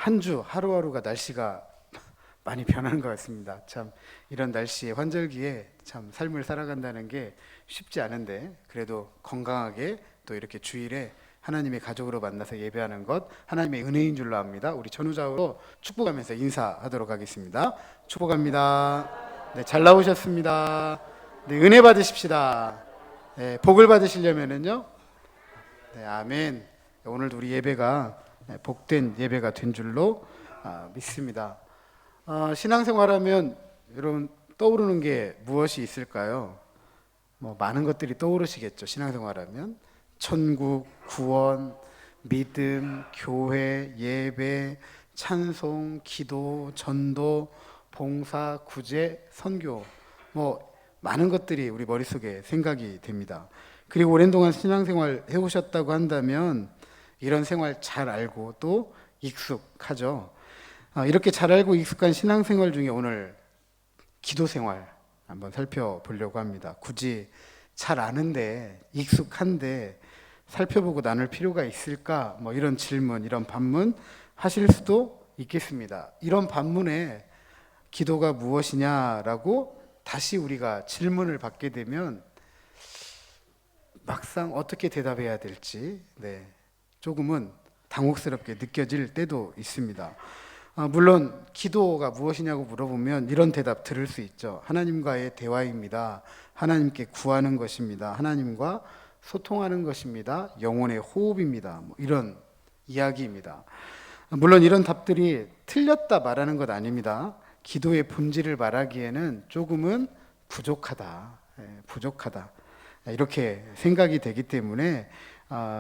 한 주 하루하루가 날씨가 많이 변하는 것 같습니다. 참 이런 날씨에 환절기에 참 삶을 살아간다는 게 쉽지 않은데 그래도 건강하게 또 이렇게 주일에 하나님의 가족으로 만나서 예배하는 것 하나님의 은혜인 줄로 압니다. 우리 전후좌우로 축복하면서 인사하도록 하겠습니다. 축복합니다. 네, 잘 나오셨습니다. 네, 은혜 받으십시다. 네, 복을 받으시려면은요. 네, 아멘. 오늘도 우리 예배가 복된 예배가 된 줄로 믿습니다. 신앙생활하면 여러분 떠오르는 게 무엇이 있을까요? 뭐 많은 것들이 떠오르시겠죠. 신앙생활하면 천국, 구원, 믿음, 교회, 예배, 찬송, 기도, 전도, 봉사, 구제, 선교 뭐 많은 것들이 우리 머릿속에 생각이 됩니다. 그리고 오랜 동안 신앙생활 해오셨다고 한다면 이런 생활 잘 알고 또 익숙하죠. 이렇게 잘 알고 익숙한 신앙생활 중에 오늘 기도생활 한번 살펴보려고 합니다. 굳이 잘 아는데 익숙한데 살펴보고 나눌 필요가 있을까? 뭐 이런 질문, 이런 반문 하실 수도 있겠습니다. 이런 반문에 기도가 무엇이냐라고 다시 우리가 질문을 받게 되면 막상 어떻게 대답해야 될지 조금은 당혹스럽게 느껴질 때도 있습니다. 물론 기도가 무엇이냐고 물어보면 이런 대답 들을 수 있죠. 하나님과의 대화입니다. 하나님께 구하는 것입니다. 하나님과 소통하는 것입니다. 영혼의 호흡입니다. 뭐 이런 이야기입니다. 물론 이런 답들이 틀렸다 말하는 것 아닙니다. 기도의 본질을 말하기에는 조금은 부족하다. 부족하다. 이렇게 생각이 되기 때문에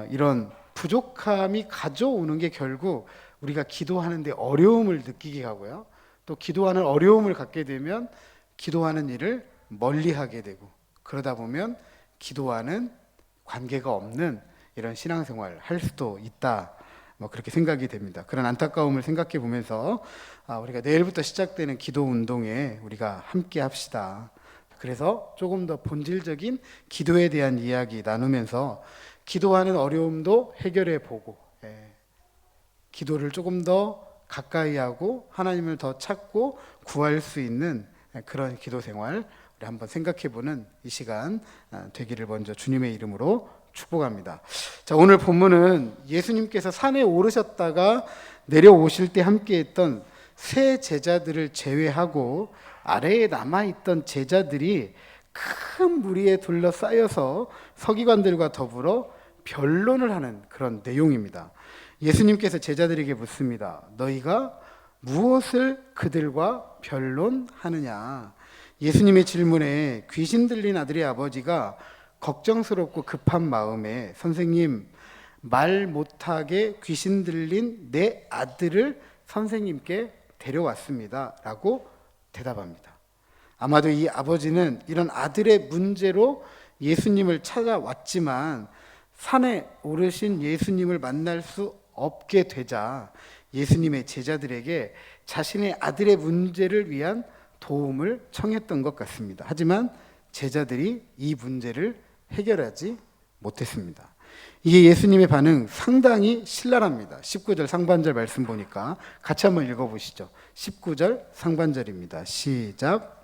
이런 부족함이 가져오는 게 결국 우리가 기도하는데 어려움을 느끼게 하고요. 또 기도하는 어려움을 갖게 되면 기도하는 일을 멀리하게 되고 그러다 보면 기도하는 관계가 없는 이런 신앙생활 할 수도 있다. 뭐 그렇게 생각이 됩니다. 그런 안타까움을 생각해 보면서 우리가 내일부터 시작되는 기도 운동에 우리가 함께 합시다. 그래서 조금 더 본질적인 기도에 대한 이야기 나누면서 기도하는 어려움도 해결해 보고 기도를 조금 더 가까이 하고 하나님을 더 찾고 구할 수 있는 그런 기도 생활 우리 한번 생각해 보는 이 시간 되기를 먼저 주님의 이름으로 축복합니다. 자, 오늘 본문은 예수님께서 산에 오르셨다가 내려오실 때 함께 했던 세 제자들을 제외하고 아래에 남아있던 제자들이 큰 무리에 둘러싸여서 서기관들과 더불어 변론을 하는 그런 내용입니다. 예수님께서 제자들에게 묻습니다. 너희가 무엇을 그들과 변론하느냐? 예수님의 질문에 귀신 들린 아들의 아버지가 걱정스럽고 급한 마음에 선생님, 말 못하게 귀신 들린 내 아들을 선생님께 데려왔습니다. 라고 대답합니다. 아마도 이 아버지는 이런 아들의 문제로 예수님을 찾아왔지만 산에 오르신 예수님을 만날 수 없게 되자 예수님의 제자들에게 자신의 아들의 문제를 위한 도움을 청했던 것 같습니다. 하지만 제자들이 이 문제를 해결하지 못했습니다. 이게 예수님의 반응 상당히 신랄합니다. 19절 상반절 말씀 보니까 같이 한번 읽어보시죠. 19절 상반절입니다. 시작.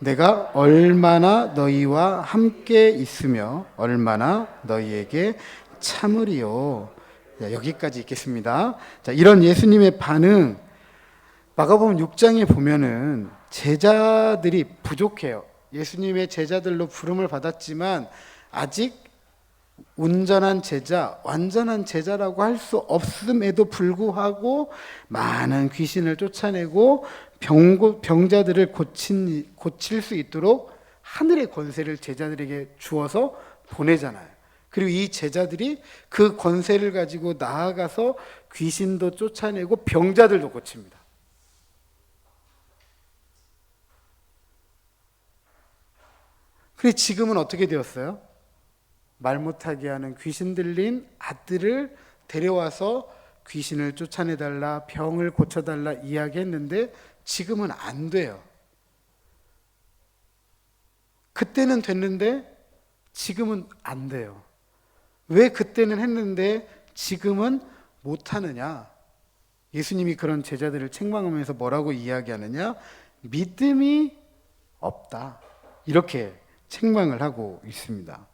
내가 얼마나 너희와 함께 있으며 얼마나 너희에게 참으리요. 여기까지 읽겠습니다. 자, 이런 예수님의 반응 마가복음 6장에 보면은 제자들이 부족해요. 예수님의 제자들로 부름을 받았지만 아직 온전한 제자, 완전한 제자라고 할 수 없음에도 불구하고 많은 귀신을 쫓아내고 병자들을 고칠 수 있도록 하늘의 권세를 제자들에게 주어서 보내잖아요. 그리고 이 제자들이 그 권세를 가지고 나아가서 귀신도 쫓아내고 병자들도 고칩니다. 그런데 지금은 어떻게 되었어요? 말 못하게 하는 귀신 들린 아들을 데려와서 귀신을 쫓아내달라, 병을 고쳐달라 이야기했는데 지금은 안 돼요. 그때는 됐는데 지금은 안 돼요. 왜 그때는 했는데 지금은 못하느냐? 예수님이 그런 제자들을 책망하면서 뭐라고 이야기하느냐? 믿음이 없다. 이렇게 책망을 하고 있습니다.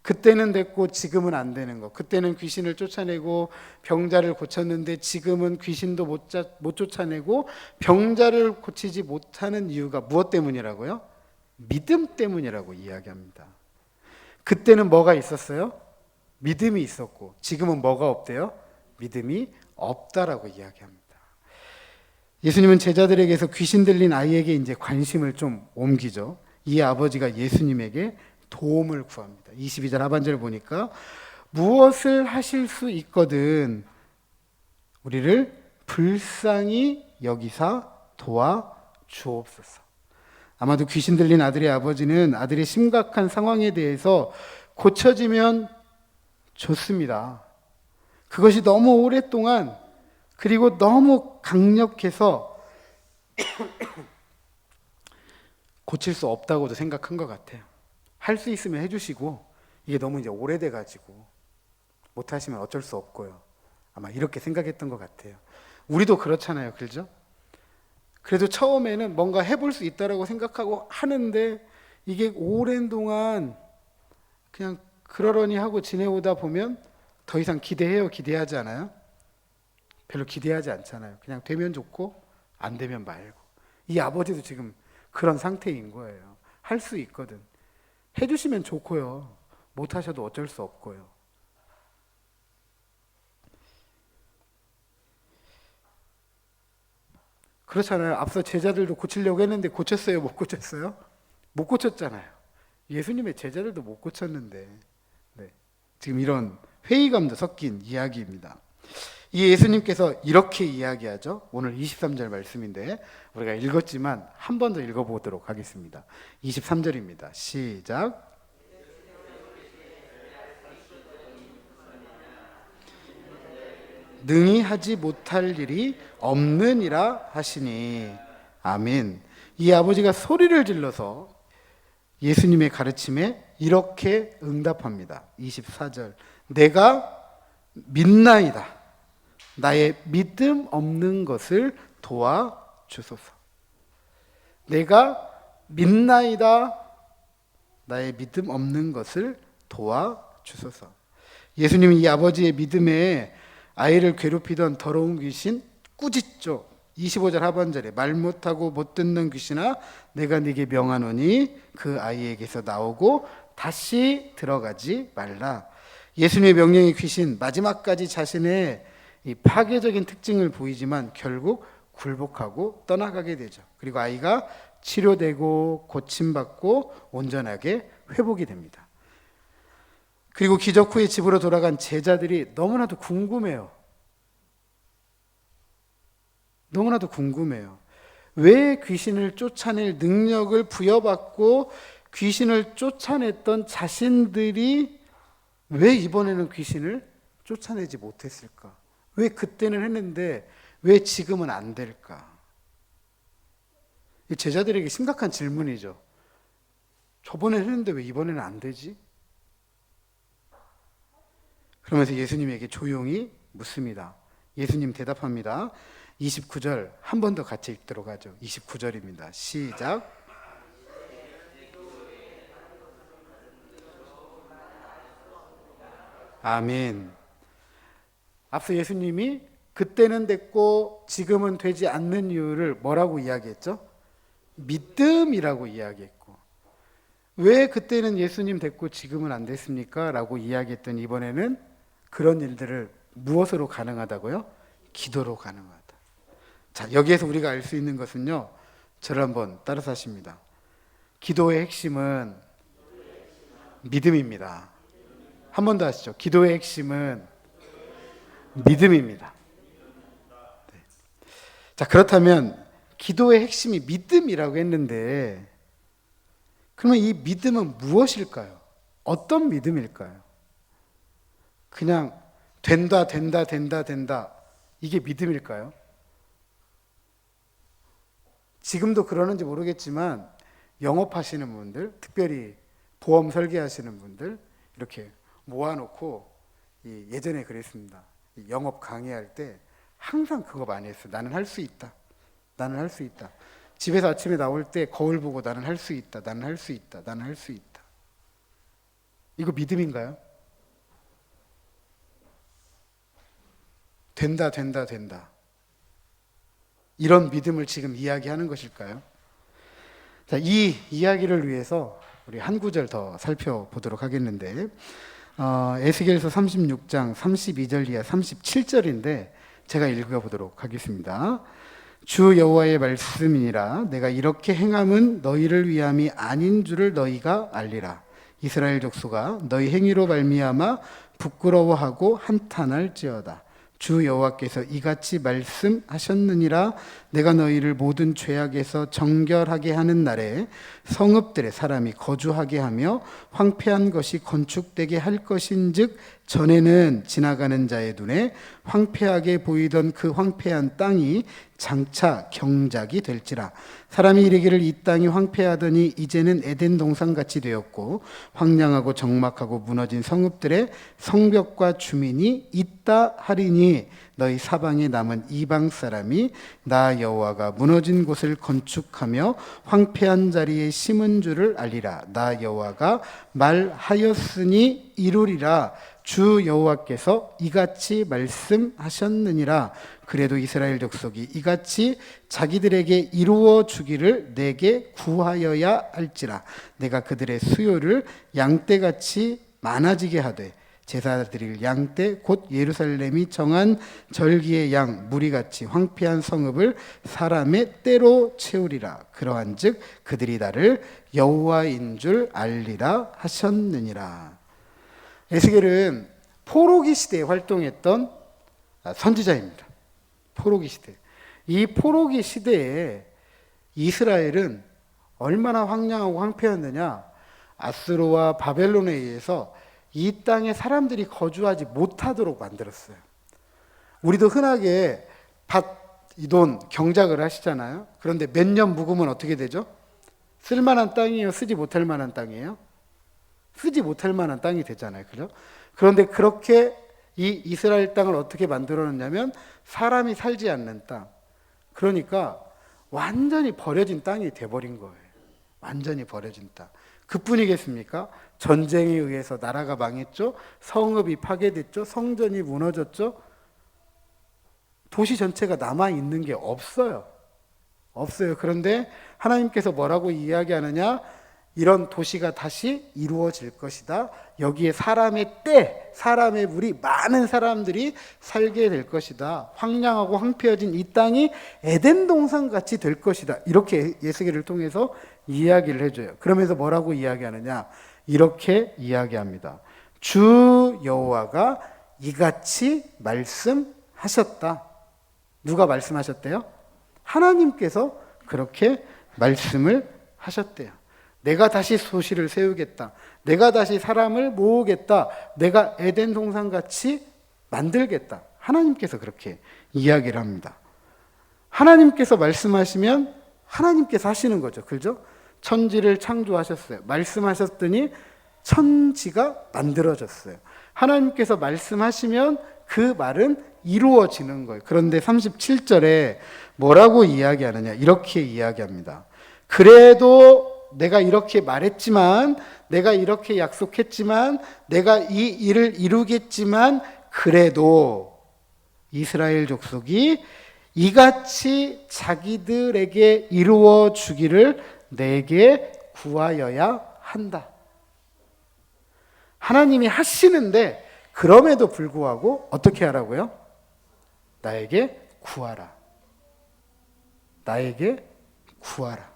그때는 됐고 지금은 안 되는 거. 그때는 귀신을 쫓아내고 병자를 고쳤는데 지금은 귀신도 못 쫓아내고 병자를 고치지 못하는 이유가 무엇 때문이라고요? 믿음 때문이라고 이야기합니다. 그때는 뭐가 있었어요? 믿음이 있었고 지금은 뭐가 없대요? 믿음이 없다라고 이야기합니다. 예수님은 제자들에게서 귀신 들린 아이에게 이제 관심을 좀 옮기죠. 이 아버지가 예수님에게 도움을 구합니다. 22절 하반절 보니까 무엇을 하실 수 있거든 우리를 불쌍히 여기사 도와 주옵소서. 아마도 귀신 들린 아들의 아버지는 아들의 심각한 상황에 대해서 고쳐지면 좋습니다. 그것이 너무 오랫동안 그리고 너무 강력해서 고칠 수 없다고도 생각한 것 같아요. 할 수 있으면 해주시고 이게 너무 이제 오래돼 가지고 못하시면 어쩔 수 없고요. 아마 이렇게 생각했던 것 같아요. 우리도 그렇잖아요, 그렇죠? 그래도 처음에는 뭔가 해볼 수 있다라고 생각하고 하는데 이게 오랜 동안 그냥 그러려니 하고 지내오다 보면 더 이상 기대하지 않아요? 별로 기대하지 않잖아요. 그냥 되면 좋고 안 되면 말고. 이 아버지도 지금 그런 상태인 거예요. 할 수 있거든. 해주시면 좋고요. 못하셔도 어쩔 수 없고요. 그렇잖아요. 앞서 제자들도 고치려고 했는데 고쳤어요? 못 고쳤어요? 못 고쳤잖아요. 예수님의 제자들도 못 고쳤는데 네. 지금 이런 회의감도 섞인 이야기입니다. 이 예수님께서 이렇게 이야기하죠. 오늘 23절 말씀인데 우리가 읽었지만 한 번 더 읽어보도록 하겠습니다. 23절입니다. 시작. 능히 하지 못할 일이 없느니라 하시니 아멘. 이 아버지가 소리를 질러서 예수님의 가르침에 이렇게 응답합니다. 24절. 내가 믿나이다. 나의 믿음 없는 것을 도와주소서. 내가 믿나이다. 나의 믿음 없는 것을 도와주소서. 예수님이 이 아버지의 믿음에 아이를 괴롭히던 더러운 귀신 꾸짖죠. 25절 하반절에 말 못하고 못 듣는 귀신아 내가 네게 명하노니 그 아이에게서 나오고 다시 들어가지 말라. 예수님의 명령의 귀신 마지막까지 자신의 이 파괴적인 특징을 보이지만 결국 굴복하고 떠나가게 되죠. 그리고 아이가 치료되고 고침받고 온전하게 회복이 됩니다. 그리고 기적 후에 집으로 돌아간 제자들이 너무나도 궁금해요. 너무나도 궁금해요. 왜 귀신을 쫓아낼 능력을 부여받고 귀신을 쫓아냈던 자신들이 왜 이번에는 귀신을 쫓아내지 못했을까? 왜 그때는 했는데 왜 지금은 안 될까? 제자들에게 심각한 질문이죠. 저번에 했는데 왜 이번에는 안 되지? 그러면서 예수님에게 조용히 묻습니다. 예수님 대답합니다. 29절 한 번 더 같이 읽도록 하죠. 29절입니다. 시작. 아멘. 앞서 예수님이 그때는 됐고 지금은 되지 않는 이유를 뭐라고 이야기했죠? 믿음이라고 이야기했고, 왜 그때는 예수님 됐고 지금은 안 됐습니까? 라고 이야기했더니 이번에는 그런 일들을 무엇으로 가능하다고요? 기도로 가능하다. 자, 여기에서 우리가 알 수 있는 것은요, 저를 한번 따라서 하십니다. 기도의 핵심은 믿음입니다. 한 번 더 하시죠. 기도의 핵심은 믿음입니다. 네. 자, 그렇다면 기도의 핵심이 믿음이라고 했는데 그러면 이 믿음은 무엇일까요? 어떤 믿음일까요? 그냥 된다 이게 믿음일까요? 지금도 그러는지 모르겠지만 영업하시는 분들, 특별히 보험 설계하시는 분들 이렇게 모아놓고 예전에 그랬습니다. 영업 강의할 때 항상 그거 많이 했어요. 나는 할 수 있다. 나는 할 수 있다. 집에서 아침에 나올 때 거울 보고 나는 할 수 있다. 나는 할 수 있다. 나는 할 수 있다. 이거 믿음인가요? 된다, 된다, 된다. 이런 믿음을 지금 이야기하는 것일까요? 자, 이 이야기를 위해서 우리 한 구절 더 살펴보도록 하겠는데, 에스겔서 36장 32절 이하 37절인데 제가 읽어보도록 하겠습니다. 주 여호와의 말씀이니라. 내가 이렇게 행함은 너희를 위함이 아닌 줄을 너희가 알리라. 이스라엘 족속아, 너희 행위로 말미암아 부끄러워하고 한탄할지어다. 주 여호와께서 이같이 말씀하셨느니라. 내가 너희를 모든 죄악에서 정결하게 하는 날에 성읍들에 사람이 거주하게 하며 황폐한 것이 건축되게 할 것인즉, 전에는 지나가는 자의 눈에 황폐하게 보이던 그 황폐한 땅이 장차 경작이 될지라. 사람이 이르기를 이 땅이 황폐하더니 이제는 에덴 동산같이 되었고 황량하고 적막하고 무너진 성읍들에 성벽과 주민이 있다 하리니, 너희 사방에 남은 이방 사람이 나 여호와가 무너진 곳을 건축하며 황폐한 자리에 심은 줄을 알리라. 나 여호와가 말하였으니 이루리라. 주 여호와께서 이같이 말씀하셨느니라. 그래도 이스라엘 족속이 이같이 자기들에게 이루어 주기를 내게 구하여야 할지라. 내가 그들의 수요를 양떼같이 많아지게 하되 제사 드릴 양떼 곧 예루살렘이 정한 절기의 양 무리같이 황폐한 성읍을 사람의 떼로 채우리라. 그러한즉 그들이 나를 여호와인 줄 알리라 하셨느니라. 에스겔은 포로기 시대에 활동했던 선지자입니다. 포로기 시대. 이 포로기 시대에 이스라엘은 얼마나 황량하고 황폐했느냐. 아수르와 바벨론에 의해서 이 땅에 사람들이 거주하지 못하도록 만들었어요. 우리도 흔하게 밭, 이돈, 경작을 하시잖아요. 그런데 몇 년 묵으면 어떻게 되죠? 쓸만한 땅이에요? 쓰지 못할 만한 땅이에요? 쓰지 못할 만한 땅이 되잖아요. 그죠? 그런데 그렇게 이 이스라엘 땅을 어떻게 만들어 놨냐면 사람이 살지 않는 땅. 그러니까 완전히 버려진 땅이 돼버린 거예요. 완전히 버려진 땅. 그뿐이겠습니까? 전쟁에 의해서 나라가 망했죠. 성읍이 파괴됐죠. 성전이 무너졌죠. 도시 전체가 남아있는 게 없어요. 없어요. 그런데 하나님께서 뭐라고 이야기하느냐? 이런 도시가 다시 이루어질 것이다. 여기에 사람의 때, 사람의 무리, 많은 사람들이 살게 될 것이다. 황량하고 황폐해진 이 땅이 에덴 동산같이 될 것이다. 이렇게 에스겔을 통해서 이야기를 해줘요. 그러면서 뭐라고 이야기하느냐? 이렇게 이야기합니다. 주 여호와가 이같이 말씀하셨다. 누가 말씀하셨대요? 하나님께서 그렇게 말씀을 하셨대요. 내가 다시 도시를 세우겠다. 내가 다시 사람을 모으겠다. 내가 에덴 동산같이 만들겠다. 하나님께서 그렇게 이야기를 합니다. 하나님께서 말씀하시면 하나님께서 하시는 거죠. 그죠? 천지를 창조하셨어요. 말씀하셨더니 천지가 만들어졌어요. 하나님께서 말씀하시면 그 말은 이루어지는 거예요. 그런데 37절에 뭐라고 이야기하느냐? 이렇게 이야기합니다. 그래도 내가 이렇게 말했지만, 내가 이렇게 약속했지만, 내가 이 일을 이루겠지만, 그래도 이스라엘 족속이 이같이 자기들에게 이루어 주기를 내게 구하여야 한다. 하나님이 하시는데 그럼에도 불구하고 어떻게 하라고요? 나에게 구하라. 나에게 구하라.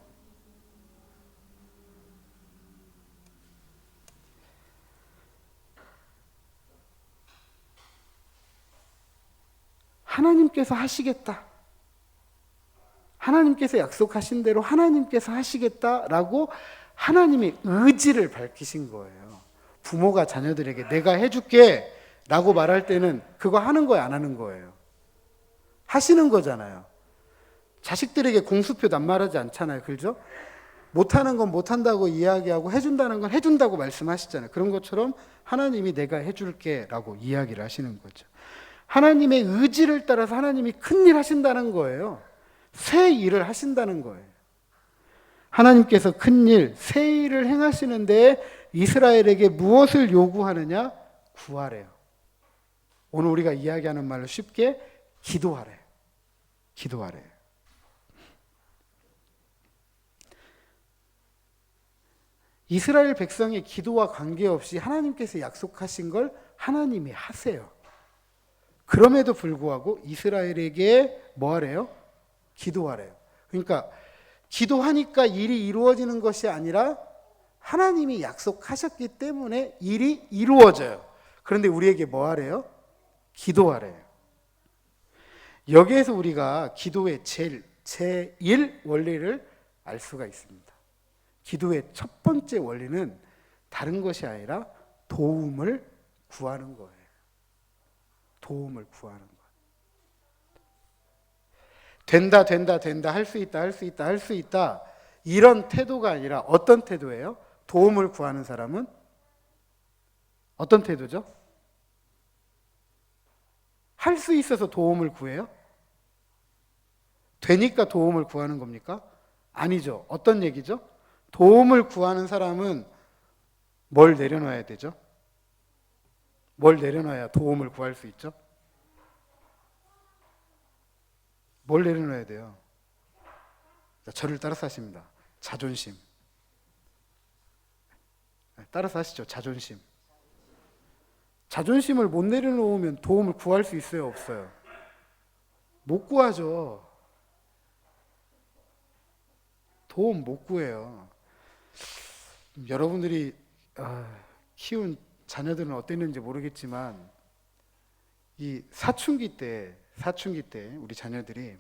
하나님께서 하시겠다. 하나님께서 약속하신 대로 하나님께서 하시겠다라고 하나님의 의지를 밝히신 거예요. 부모가 자녀들에게 내가 해줄게 라고 말할 때는 그거 하는 거예요, 안 하는 거예요? 하시는 거잖아요. 자식들에게 공수표 낱말하지 않잖아요. 그죠? 못하는 건 못한다고 이야기하고 해준다는 건 해준다고 말씀하시잖아요. 그런 것처럼 하나님이 내가 해줄게 라고 이야기를 하시는 거죠. 하나님의 의지를 따라서 하나님이 큰일 하신다는 거예요. 새 일을 하신다는 거예요. 하나님께서 큰일, 새 일을 행하시는데 이스라엘에게 무엇을 요구하느냐? 구하래요. 오늘 우리가 이야기하는 말로 쉽게 기도하래요. 기도하래요. 이스라엘 백성의 기도와 관계없이 하나님께서 약속하신 걸 하나님이 하세요. 그럼에도 불구하고 이스라엘에게 뭐 하래요? 기도하래요. 그러니까 기도하니까 일이 이루어지는 것이 아니라 하나님이 약속하셨기 때문에 일이 이루어져요. 그런데 우리에게 뭐 하래요? 기도하래요. 여기에서 우리가 기도의 제1 원리를 알 수가 있습니다. 기도의 첫 번째 원리는 다른 것이 아니라 도움을 구하는 거예요. 도움을 구하는 거예요. 된다, 된다, 된다, 할 수 있다, 할 수 있다, 할 수 있다. 이런 태도가 아니라 어떤 태도예요? 도움을 구하는 사람은 어떤 태도죠? 할 수 있어서 도움을 구해요? 되니까 도움을 구하는 겁니까? 아니죠. 어떤 얘기죠? 도움을 구하는 사람은 뭘 내려놔야 되죠? 뭘 내려놔야 도움을 구할 수 있죠? 뭘 내려놔야 돼요? 저를 따라서 하십니다. 자존심. 따라서 하시죠. 자존심. 자존심을 못 내려놓으면 도움을 구할 수 있어요? 없어요? 못 구하죠. 도움 못 구해요. 여러분들이 키운 자녀들은 어땠는지 모르겠지만 이 사춘기 때 우리 자녀들이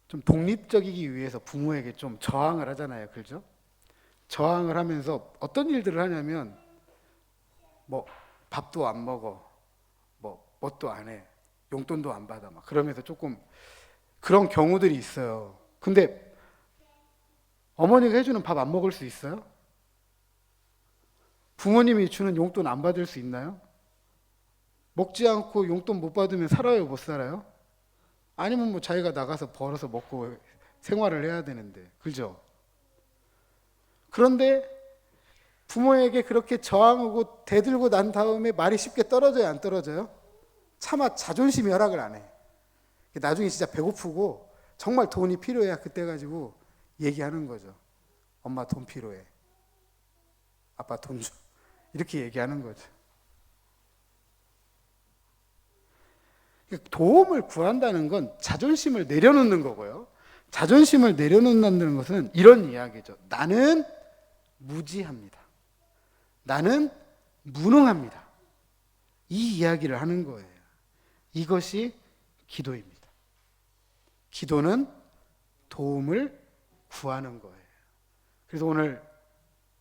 좀 독립적이기 위해서 부모에게 좀 저항을 하잖아요. 그렇죠? 저항을 하면서 어떤 일들을 하냐면 뭐 밥도 안 먹어, 뭐 뭣도 안 해, 용돈도 안 받아, 막 그러면서 조금 그런 경우들이 있어요. 근데 어머니가 해주는 밥 안 먹을 수 있어요? 부모님이 주는 용돈 안 받을 수 있나요? 먹지 않고 용돈 못 받으면 살아요, 못 살아요? 아니면 뭐 자기가 나가서 벌어서 먹고 생활을 해야 되는데, 그죠? 그런데 부모에게 그렇게 저항하고 대들고 난 다음에 말이 쉽게 떨어져요, 안 떨어져요? 차마 자존심이 허락을 안 해. 나중에 진짜 배고프고 정말 돈이 필요해야 그때 가지고 얘기하는 거죠. 엄마 돈 필요해. 아빠 돈 줘. 이렇게 얘기하는 거죠. 도움을 구한다는 건 자존심을 내려놓는 거고요. 자존심을 내려놓는다는 것은 이런 이야기죠. 나는 무지합니다. 나는 무능합니다. 이 이야기를 하는 거예요. 이것이 기도입니다. 기도는 도움을 구하는 거예요. 그래서 오늘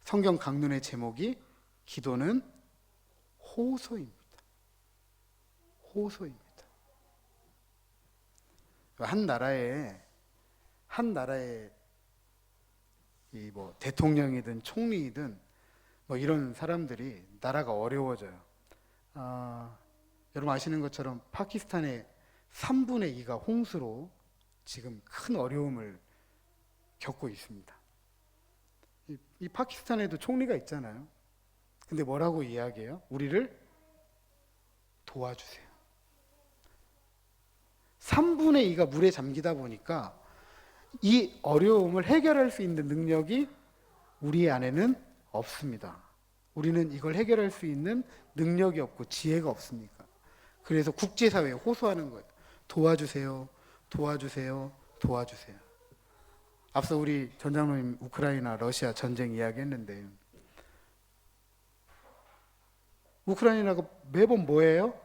성경 강론의 제목이 기도는 호소입니다. 호소입니다. 한 나라의 이 뭐 대통령이든 총리이든 뭐 이런 사람들이 나라가 어려워져요. 여러분 아시는 것처럼 파키스탄의 3분의 2가 홍수로 지금 큰 어려움을 겪고 있습니다. 이 파키스탄에도 총리가 있잖아요. 근데 뭐라고 이야기해요? 우리를 도와주세요. 3분의 2가 물에 잠기다 보니까 이 어려움을 해결할 수 있는 능력이 우리 안에는 없습니다. 우리는 이걸 해결할 수 있는 능력이 없고 지혜가 없으니까. 그래서 국제사회에 호소하는 거예요. 도와주세요. 도와주세요. 도와주세요. 앞서 우리 전장로님 우크라이나 러시아 전쟁 이야기했는데 우크라이나가 매번 뭐예요?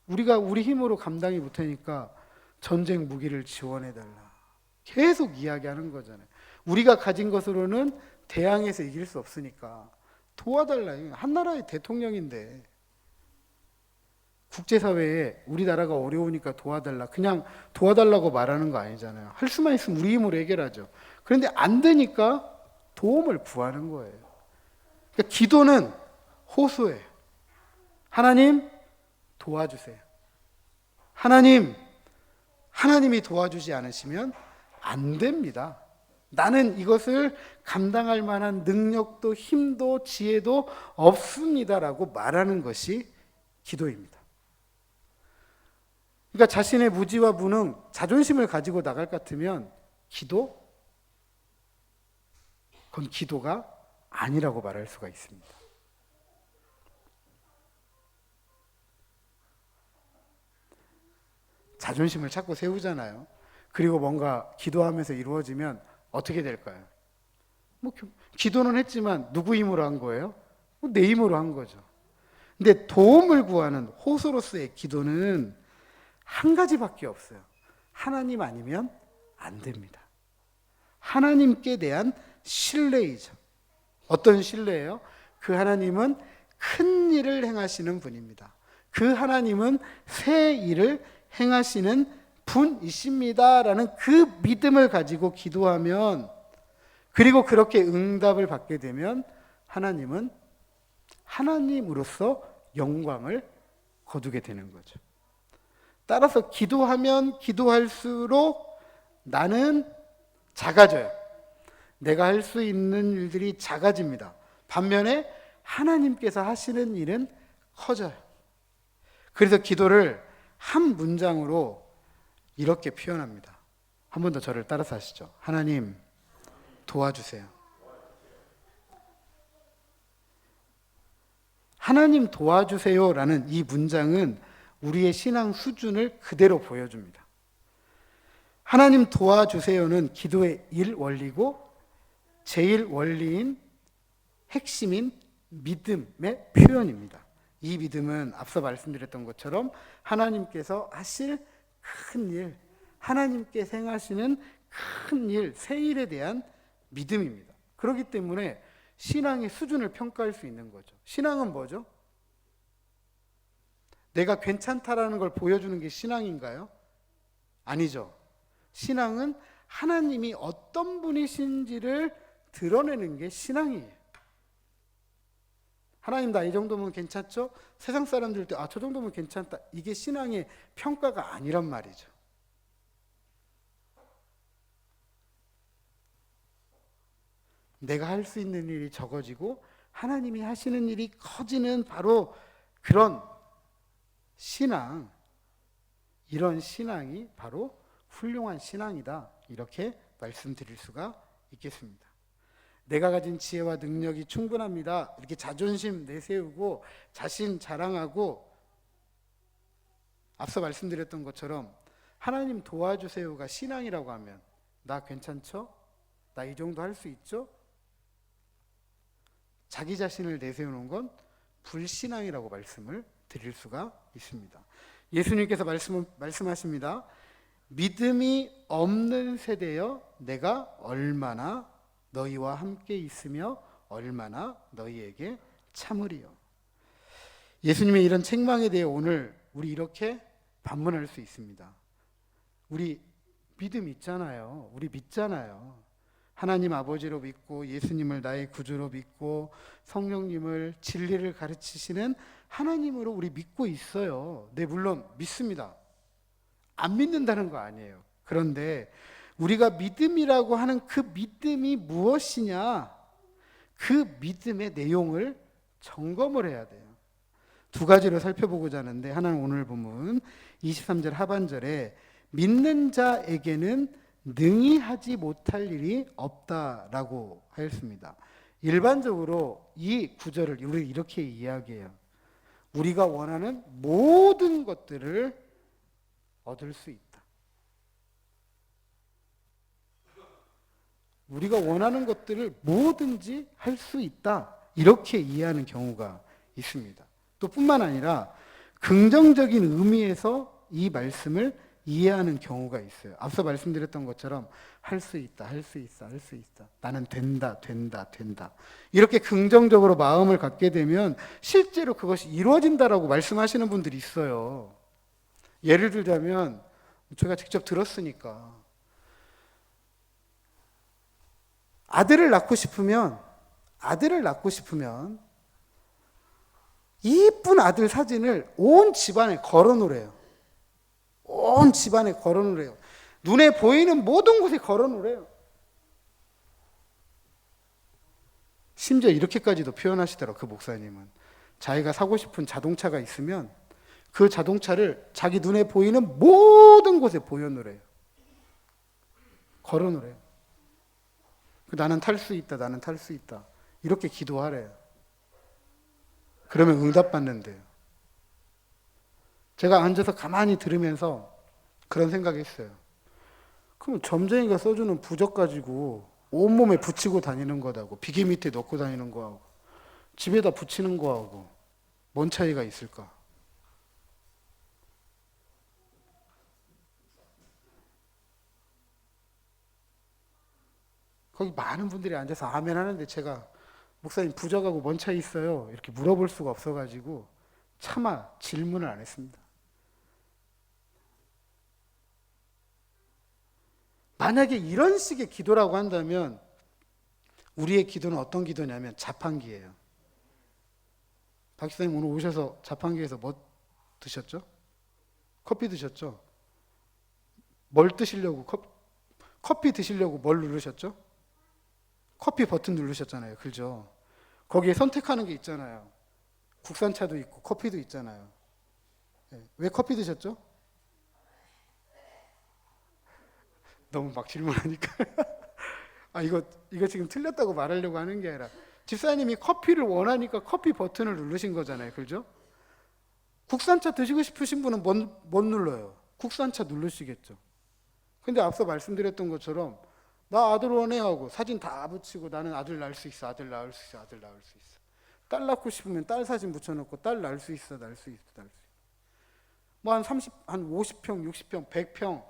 우리가 우리 힘으로 감당이 못하니까 전쟁 무기를 지원해달라. 계속 이야기하는 거잖아요. 우리가 가진 것으로는 대항해서 이길 수 없으니까 도와달라. 한 나라의 대통령인데 국제사회에 우리나라가 어려우니까 도와달라, 그냥 도와달라고 말하는 거 아니잖아요. 할 수만 있으면 우리 힘으로 해결하죠. 그런데 안 되니까 도움을 구하는 거예요. 그러니까 기도는 호소예요. 하나님 도와주세요. 하나님이 도와주지 않으시면 안 됩니다. 나는 이것을 감당할 만한 능력도 힘도 지혜도 없습니다라고 말하는 것이 기도입니다. 그러니까 자신의 무지와 무능, 자존심을 가지고 나갈 것 같으면 그건 기도가 아니라고 말할 수가 있습니다. 자존심을 자꾸 세우잖아요. 그리고 뭔가 기도하면서 이루어지면 어떻게 될까요? 기도는 했지만 누구 힘으로 한 거예요? 내 힘으로 한 거죠. 근데 도움을 구하는 호소로서의 기도는 한 가지밖에 없어요. 하나님 아니면 안 됩니다. 하나님께 대한 신뢰이죠. 어떤 신뢰예요? 그 하나님은 큰 일을 행하시는 분입니다. 그 하나님은 새 일을 행하시는 분이십니다라는 그 믿음을 가지고 기도하면, 그리고 그렇게 응답을 받게 되면 하나님은 하나님으로서 영광을 거두게 되는 거죠. 따라서 기도하면 기도할수록 나는 작아져요. 내가 할 수 있는 일들이 작아집니다. 반면에 하나님께서 하시는 일은 커져요. 그래서 기도를 한 문장으로 이렇게 표현합니다. 한 번 더 저를 따라서 하시죠. 하나님 도와주세요. 하나님 도와주세요라는 이 문장은 우리의 신앙 수준을 그대로 보여줍니다. 하나님 도와주세요는 기도의 1원리고 제1원리인 핵심인 믿음의 표현입니다. 이 믿음은 앞서 말씀드렸던 것처럼 하나님께서 하실 큰 일, 하나님께 행하시는 큰 일, 새 일에 대한 믿음입니다. 그렇기 때문에 신앙의 수준을 평가할 수 있는 거죠. 신앙은 뭐죠? 내가 괜찮다라는 걸 보여주는 게 신앙인가요? 아니죠. 신앙은 하나님이 어떤 분이신지를 드러내는 게 신앙이에요. 하나님 나 이 정도면 괜찮죠? 세상 사람들도 저 정도면 괜찮다. 이게 신앙의 평가가 아니란 말이죠. 내가 할 수 있는 일이 적어지고 하나님이 하시는 일이 커지는 바로 그런 신앙, 이런 신앙이 바로 훌륭한 신앙이다. 이렇게 말씀드릴 수가 있겠습니다. 내가 가진 지혜와 능력이 충분합니다. 이렇게 자존심 내세우고 자신 자랑하고 앞서 말씀드렸던 것처럼 하나님 도와주세요가 신앙이라고 하면 나 괜찮죠? 나 이 정도 할 수 있죠? 자기 자신을 내세우는 건 불신앙이라고 말씀을 드릴 수가 있습니다. 예수님께서 말씀하십니다. 믿음이 없는 세대여 내가 얼마나 너희와 함께 있으며 얼마나 너희에게 참으리요. 예수님의 이런 책망에 대해 오늘 우리 이렇게 반문할 수 있습니다. 우리 믿음 있잖아요. 우리 믿잖아요. 하나님 아버지로 믿고 예수님을 나의 구주로 믿고 성령님을 진리를 가르치시는 하나님으로 우리 믿고 있어요. 네, 물론 믿습니다. 안 믿는다는 거 아니에요. 그런데 우리가 믿음이라고 하는 그 믿음이 무엇이냐, 그 믿음의 내용을 점검을 해야 돼요. 두 가지로 살펴보고자 하는데, 하나는 오늘 본문 23절 하반절에 믿는 자에게는 능히 하지 못할 일이 없다라고 하였습니다. 일반적으로 이 구절을 우리 이렇게 이야기해요. 우리가 원하는 모든 것들을 얻을 수 있다. 우리가 원하는 것들을 뭐든지 할 수 있다. 이렇게 이해하는 경우가 있습니다. 또 뿐만 아니라 긍정적인 의미에서 이 말씀을 이해하는 경우가 있어요. 앞서 말씀드렸던 것처럼 할 수 있다, 할 수 있어, 할 수 있어. 나는 된다, 된다, 된다. 이렇게 긍정적으로 마음을 갖게 되면 실제로 그것이 이루어진다라고 말씀하시는 분들이 있어요. 예를 들자면 제가 직접 들었으니까 아들을 낳고 싶으면 이쁜 아들 사진을 온 집안에 걸어 놓으래요. 온 집안에 걸어 놓으래요. 눈에 보이는 모든 곳에 걸어 놓으래요. 심지어 이렇게까지도 표현하시더라고요. 그 목사님은 자기가 사고 싶은 자동차가 있으면 그 자동차를 자기 눈에 보이는 모든 곳에 보여 놓으래요. 걸어 놓으래요. 나는 탈 수 있다, 나는 탈 수 있다. 이렇게 기도하래요. 그러면 응답받는데요. 제가 앉아서 가만히 들으면서 그런 생각했어요. 그럼 점쟁이가 써주는 부적 가지고 온몸에 붙이고 다니는 거하고 비계 밑에 넣고 다니는 거하고 집에다 붙이는 거하고 뭔 차이가 있을까? 거기 많은 분들이 앉아서 아멘 하는데 제가 목사님 부적하고 뭔 차이 있어요? 이렇게 물어볼 수가 없어가지고 차마 질문을 안 했습니다. 만약에 이런 식의 기도라고 한다면 우리의 기도는 어떤 기도냐면 자판기예요. 박사님 오늘 오셔서 자판기에서 뭐 드셨죠? 커피 드셨죠? 뭘 드시려고 커피 드시려고 뭘 누르셨죠? 커피 버튼 누르셨잖아요. 그죠? 거기에 선택하는 게 있잖아요. 국산차도 있고 커피도 있잖아요. 네. 왜 커피 드셨죠? 너무 막 질문하니까. 이거 지금 틀렸다고 말하려고 하는 게 아니라 집사님이 커피를 원하니까 커피 버튼을 누르신 거잖아요. 그죠? 국산차 드시고 싶으신 분은 못 눌러요. 국산차 누르시겠죠. 근데 앞서 말씀드렸던 것처럼 나 아들 원해 하고 사진 다 붙이고 나는 아들 낳을 수 있어, 아들 낳을 수 있어, 아들 낳을 수 있어. 딸 낳고 싶으면 딸 사진 붙여놓고 딸 낳을 수 있어, 낳을 수 있어, 낳을 수 있어. 뭐 한 50평, 60평, 100평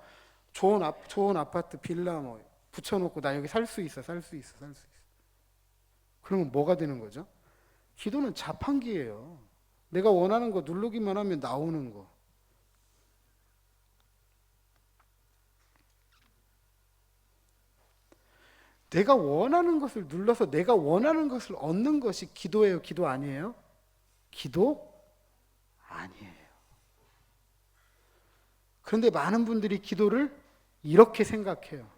좋은 아파트, 빌라 뭐 붙여놓고 나 여기 살 수 있어, 살 수 있어, 살 수 있어. 그러면 뭐가 되는 거죠? 기도는 자판기예요. 내가 원하는 거 누르기만 하면 나오는 거. 내가 원하는 것을 눌러서 내가 원하는 것을 얻는 것이 기도예요? 기도 아니에요? 기도 아니에요. 그런데 많은 분들이 기도를 이렇게 생각해요.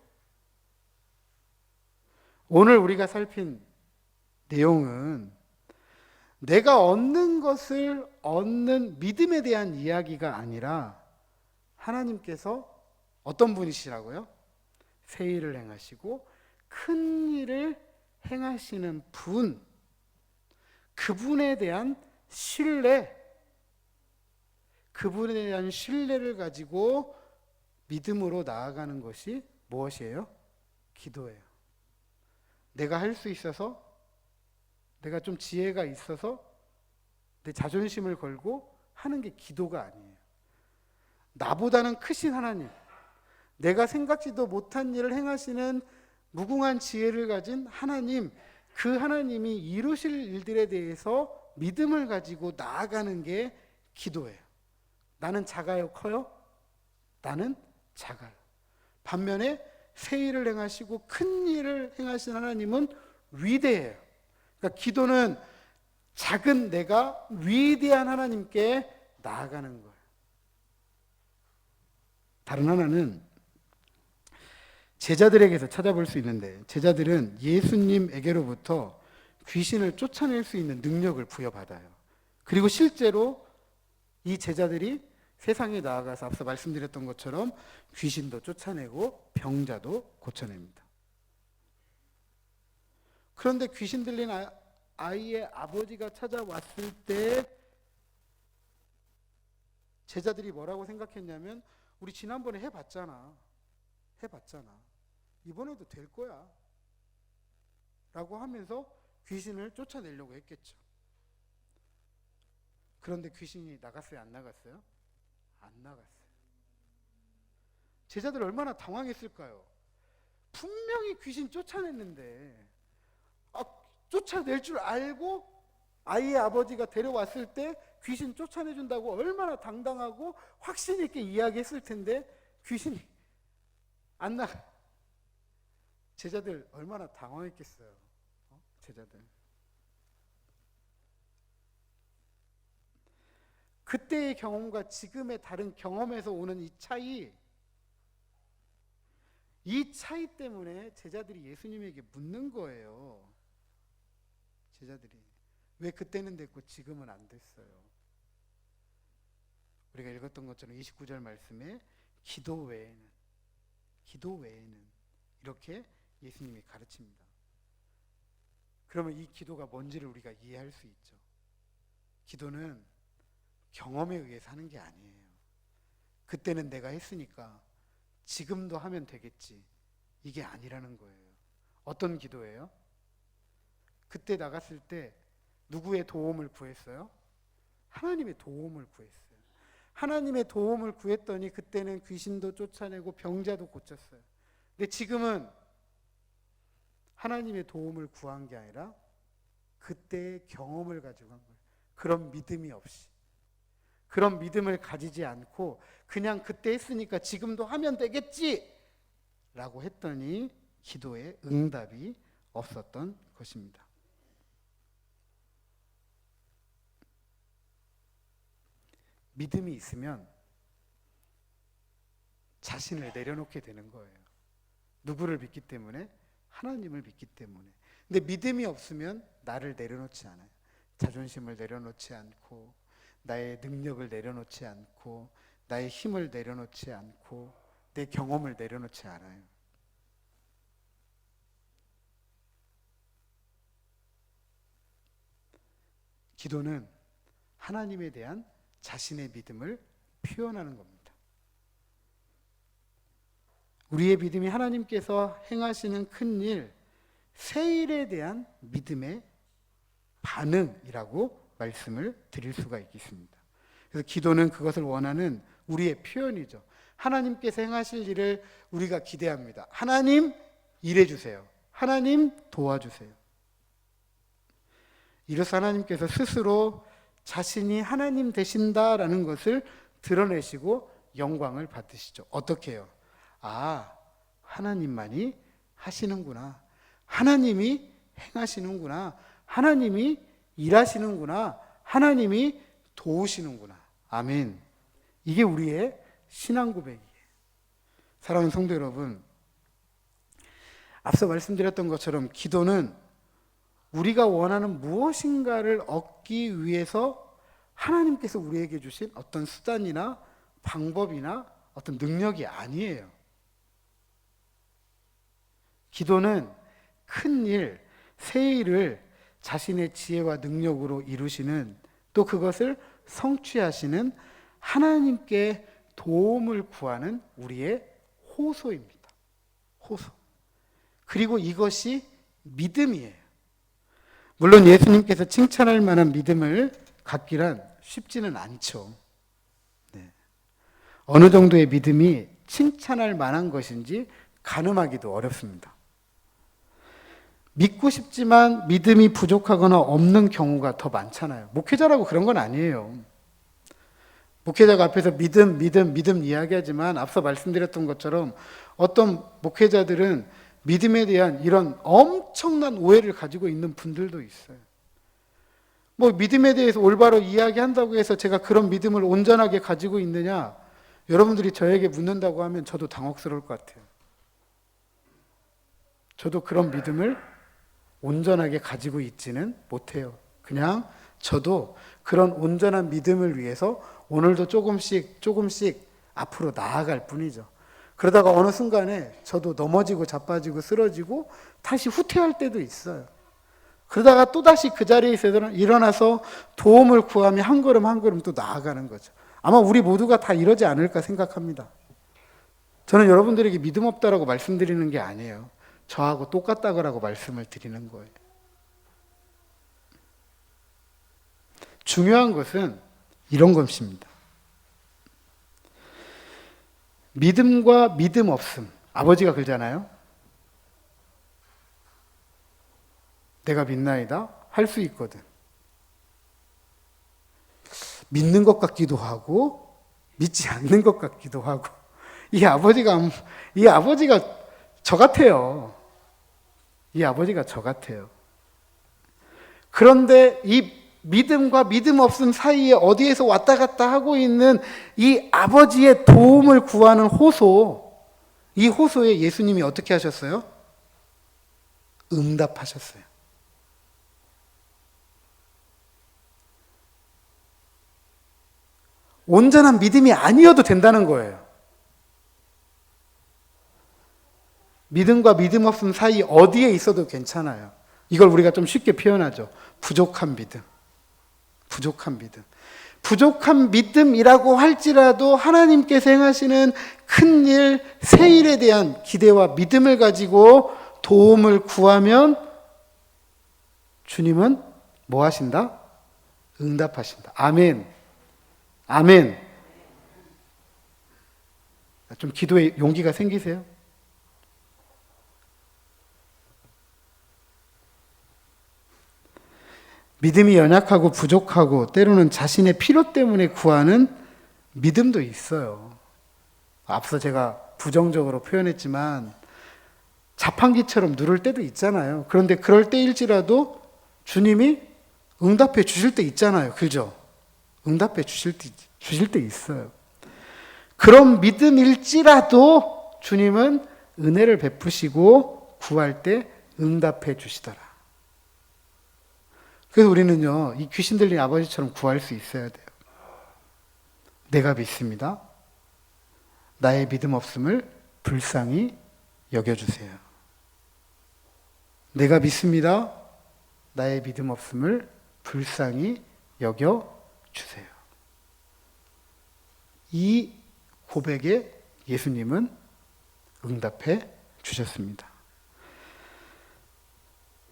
오늘 우리가 살핀 내용은 내가 얻는 것을 얻는 믿음에 대한 이야기가 아니라 하나님께서 어떤 분이시라고요? 새 일을 행하시고 큰 일을 행하시는 분, 그분에 대한 신뢰, 그분에 대한 신뢰를 가지고 믿음으로 나아가는 것이 무엇이에요? 기도예요. 내가 할 수 있어서, 내가 좀 지혜가 있어서 내 자존심을 걸고 하는 게 기도가 아니에요. 나보다는 크신 하나님, 내가 생각지도 못한 일을 행하시는 무궁한 지혜를 가진 하나님, 그 하나님이 이루실 일들에 대해서 믿음을 가지고 나아가는 게 기도예요. 나는 작아요, 커요? 나는 작아요. 반면에 새 일을 행하시고 큰 일을 행하신 하나님은 위대해요. 그러니까 기도는 작은 내가 위대한 하나님께 나아가는 거예요. 다른 하나는 제자들에게서 찾아볼 수 있는데, 제자들은 예수님에게로부터 귀신을 쫓아낼 수 있는 능력을 부여받아요. 그리고 실제로 이 제자들이 세상에 나아가서 앞서 말씀드렸던 것처럼 귀신도 쫓아내고 병자도 고쳐냅니다. 그런데 귀신 들린 아이의 아버지가 찾아왔을 때 제자들이 뭐라고 생각했냐면, 우리 지난번에 해봤잖아. 이번에도 될 거야. 라고 하면서 귀신을 쫓아내려고 했겠죠. 그런데 귀신이 나갔어요? 안 나갔어요? 안 나갔어요. 제자들 얼마나 당황했을까요? 분명히 귀신 쫓아냈는데, 쫓아낼 줄 알고 아이의 아버지가 데려왔을 때 귀신 쫓아내준다고 얼마나 당당하고 확신 있게 이야기했을 텐데 귀신이 안 나가. 제자들 얼마나 당황했겠어요. 제자들. 그때의 경험과 지금의 다른 경험에서 오는 이 차이 때문에 제자들이 예수님에게 묻는 거예요. 제자들이 왜 그때는 됐고 지금은 안 됐어요? 우리가 읽었던 것처럼 29절 말씀에 기도 외에는 이렇게 예수님이 가르칩니다. 그러면 이 기도가 뭔지를 우리가 이해할 수 있죠. 기도는 경험에 의해서 하는 게 아니에요. 그때는 내가 했으니까 지금도 하면 되겠지, 이게 아니라는 거예요. 어떤 기도예요? 그때 나갔을 때 누구의 도움을 구했어요? 하나님의 도움을 구했어요. 하나님의 도움을 구했더니 그때는 귀신도 쫓아내고 병자도 고쳤어요. 근데 지금은 하나님의 도움을 구한 게 아니라 그때의 경험을 가지고 한 거예요. 그런 믿음이 없이, 그런 믿음을 가지지 않고 그냥 그때 했으니까 지금도 하면 되겠지 라고 했더니 기도에 응답이 없었던 것입니다. 믿음이 있으면 자신을 내려놓게 되는 거예요. 누구를 믿기 때문에? 하나님을 믿기 때문에. 근데 믿음이 없으면 나를 내려놓지 않아요. 자존심을 내려놓지 않고, 나의 능력을 내려놓지 않고, 나의 힘을 내려놓지 않고, 내 경험을 내려놓지 않아요. 기도는 하나님에 대한 자신의 믿음을 표현하는 겁니다. 우리의 믿음이 하나님께서 행하시는 큰 일, 새 일에 대한 믿음의 반응이라고 말씀을 드릴 수가 있겠습니다. 그래서 기도는 그것을 원하는 우리의 표현이죠. 하나님께서 행하실 일을 우리가 기대합니다. 하나님 일해주세요. 하나님 도와주세요. 이로써 하나님께서 스스로 자신이 하나님 되신다라는 것을 드러내시고 영광을 받으시죠. 어떻게 해요? 하나님만이 하시는구나. 하나님이 행하시는구나. 하나님이 일하시는구나. 하나님이 도우시는구나. 아멘. 이게 우리의 신앙 고백이에요. 사랑하는 성도 여러분, 앞서 말씀드렸던 것처럼 기도는 우리가 원하는 무엇인가를 얻기 위해서 하나님께서 우리에게 주신 어떤 수단이나 방법이나 어떤 능력이 아니에요. 기도는 큰 일, 새 일을 자신의 지혜와 능력으로 이루시는, 또 그것을 성취하시는 하나님께 도움을 구하는 우리의 호소입니다. 호소. 그리고 이것이 믿음이에요. 물론 예수님께서 칭찬할 만한 믿음을 갖기란 쉽지는 않죠. 네. 어느 정도의 믿음이 칭찬할 만한 것인지 가늠하기도 어렵습니다. 믿고 싶지만 믿음이 부족하거나 없는 경우가 더 많잖아요. 목회자라고 그런 건 아니에요. 목회자가 앞에서 믿음 이야기하지만 앞서 말씀드렸던 것처럼 어떤 목회자들은 믿음에 대한 이런 엄청난 오해를 가지고 있는 분들도 있어요. 믿음에 대해서 올바로 이야기한다고 해서 제가 그런 믿음을 온전하게 가지고 있느냐? 여러분들이 저에게 묻는다고 하면 저도 당혹스러울 것 같아요. 저도 그런 믿음을 온전하게 가지고 있지는 못해요. 그냥 저도 그런 온전한 믿음을 위해서 오늘도 조금씩 앞으로 나아갈 뿐이죠. 그러다가 어느 순간에 저도 넘어지고 자빠지고 쓰러지고 다시 후퇴할 때도 있어요. 그러다가 또다시 그 자리에서 일어나서 도움을 구하며 한 걸음 한 걸음 또 나아가는 거죠. 아마 우리 모두가 다 이러지 않을까 생각합니다. 저는 여러분들에게 믿음 없다라고 말씀드리는 게 아니에요. 저하고 똑같다고 말씀을 드리는 거예요. 중요한 것은 이런 것입니다. 믿음과 믿음 없음. 아버지가 그러잖아요. 내가 믿나이다? 할 수 있거든. 믿는 것 같기도 하고 믿지 않는 것 같기도 하고 이 아버지가 저 같아요. 이 아버지가 저 같아요. 그런데 이 믿음과 믿음 없음 사이에 어디에서 왔다 갔다 하고 있는 이 아버지의 도움을 구하는 호소, 이 호소에 예수님이 어떻게 하셨어요? 응답하셨어요. 온전한 믿음이 아니어도 된다는 거예요. 믿음과 믿음 없음 사이 어디에 있어도 괜찮아요. 이걸 우리가 좀 쉽게 표현하죠. 부족한 믿음. 부족한 믿음. 부족한 믿음이라고 할지라도 하나님께서 행하시는 큰 일, 새 일에 대한 기대와 믿음을 가지고 도움을 구하면 주님은 뭐 하신다? 응답하신다. 아멘. 아멘. 좀 기도에 용기가 생기세요? 믿음이 연약하고 부족하고 때로는 자신의 필요 때문에 구하는 믿음도 있어요. 앞서 제가 부정적으로 표현했지만 자판기처럼 누를 때도 있잖아요. 그런데 그럴 때일지라도 주님이 응답해 주실 때 있잖아요. 그죠? 응답해 주실 때 있어요. 그런 믿음일지라도 주님은 은혜를 베푸시고 구할 때 응답해 주시더라. 그래서 우리는요, 이 귀신 들린 아버지처럼 구할 수 있어야 돼요. 내가 믿습니다. 나의 믿음 없음을 불쌍히 여겨주세요. 내가 믿습니다. 나의 믿음 없음을 불쌍히 여겨주세요. 이 고백에 예수님은 응답해 주셨습니다.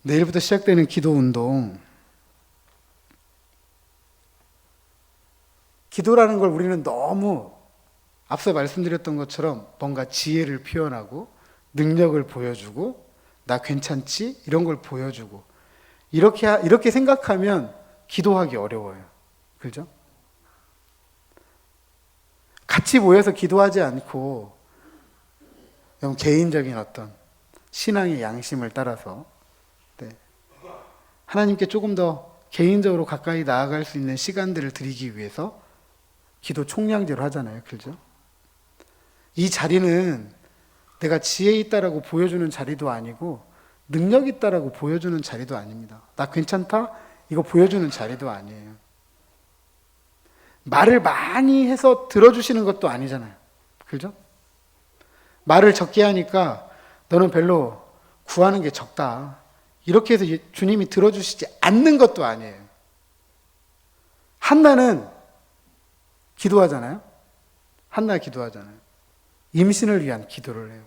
내일부터 시작되는 기도 운동, 기도라는 걸 우리는 너무 앞서 말씀드렸던 것처럼 뭔가 지혜를 표현하고 능력을 보여주고 나 괜찮지? 이런 걸 보여주고 이렇게 생각하면 기도하기 어려워요. 그죠? 같이 모여서 기도하지 않고 개인적인 어떤 신앙의 양심을 따라서 하나님께 조금 더 개인적으로 가까이 나아갈 수 있는 시간들을 드리기 위해서 기도 총량제로 하잖아요. 그죠? 이 자리는 내가 지혜 있다라고 보여주는 자리도 아니고 능력 있다라고 보여주는 자리도 아닙니다. 나 괜찮다? 이거 보여주는 자리도 아니에요. 말을 많이 해서 들어주시는 것도 아니잖아요. 그죠? 말을 적게 하니까 너는 별로 구하는 게 적다. 이렇게 해서 주님이 들어주시지 않는 것도 아니에요. 한나는 기도하잖아요. 한나 기도하잖아요. 임신을 위한 기도를 해요.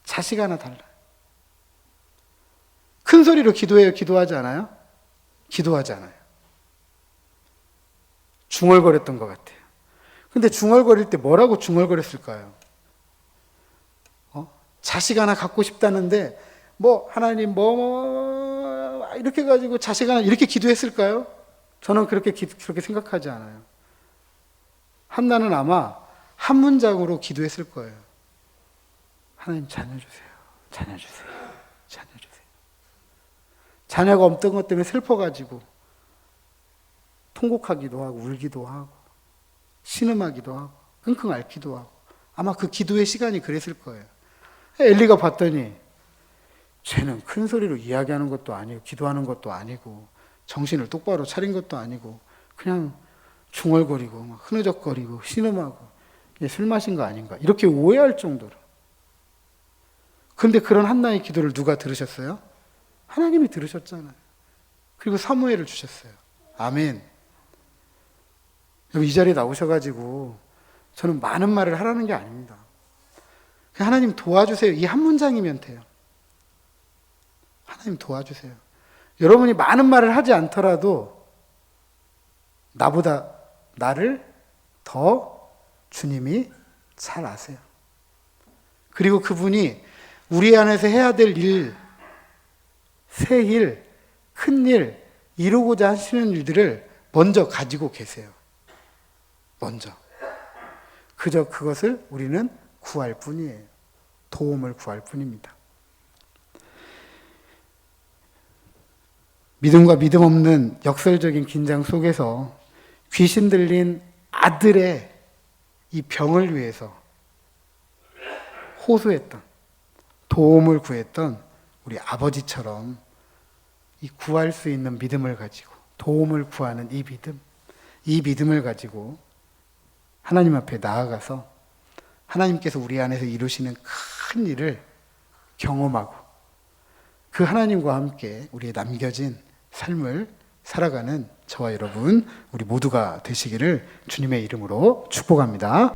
자식 하나 달라요. 큰 소리로 기도해요? 기도하지 않아요? 기도하지 않아요. 중얼거렸던 것 같아요. 근데 중얼거릴 때 뭐라고 중얼거렸을까요? 자식 하나 갖고 싶다는데 하나님 이렇게 가지고 자식 하나 이렇게 기도했을까요? 저는 그렇게 생각하지 않아요. 한나는 아마 한 문장으로 기도했을 거예요. 하나님 자녀 주세요. 자녀 주세요. 자녀 주세요. 자녀가 없던 것 때문에 슬퍼가지고 통곡하기도 하고 울기도 하고 신음하기도 하고 끙끙 앓기도 하고 아마 그 기도의 시간이 그랬을 거예요. 엘리가 봤더니 쟤는 큰 소리로 이야기하는 것도 아니고 기도하는 것도 아니고 정신을 똑바로 차린 것도 아니고 그냥 중얼거리고 막 흐느적거리고 신음하고 술 마신 거 아닌가 이렇게 오해할 정도로. 그런데 그런 한나의 기도를 누가 들으셨어요? 하나님이 들으셨잖아요. 그리고 사무엘을 주셨어요. 아멘. 여기 이 자리에 나오셔가지고 저는 많은 말을 하라는 게 아닙니다. 그냥 하나님 도와주세요. 이 한 문장이면 돼요. 하나님 도와주세요. 여러분이 많은 말을 하지 않더라도 나보다 나를 더 주님이 잘 아세요. 그리고 그분이 우리 안에서 해야 될 일, 새 일, 큰 일, 이루고자 하시는 일들을 먼저 가지고 계세요. 먼저. 그저 그것을 우리는 구할 뿐이에요. 도움을 구할 뿐입니다. 믿음과 믿음 없는 역설적인 긴장 속에서 귀신 들린 아들의 이 병을 위해서 호소했던, 도움을 구했던 우리 아버지처럼 이 구할 수 있는 믿음을 가지고, 도움을 구하는 이 믿음을 가지고 하나님 앞에 나아가서 하나님께서 우리 안에서 이루시는 큰 일을 경험하고 그 하나님과 함께 우리의 남겨진 삶을 살아가는 저와 여러분, 우리 모두가 되시기를 주님의 이름으로 축복합니다.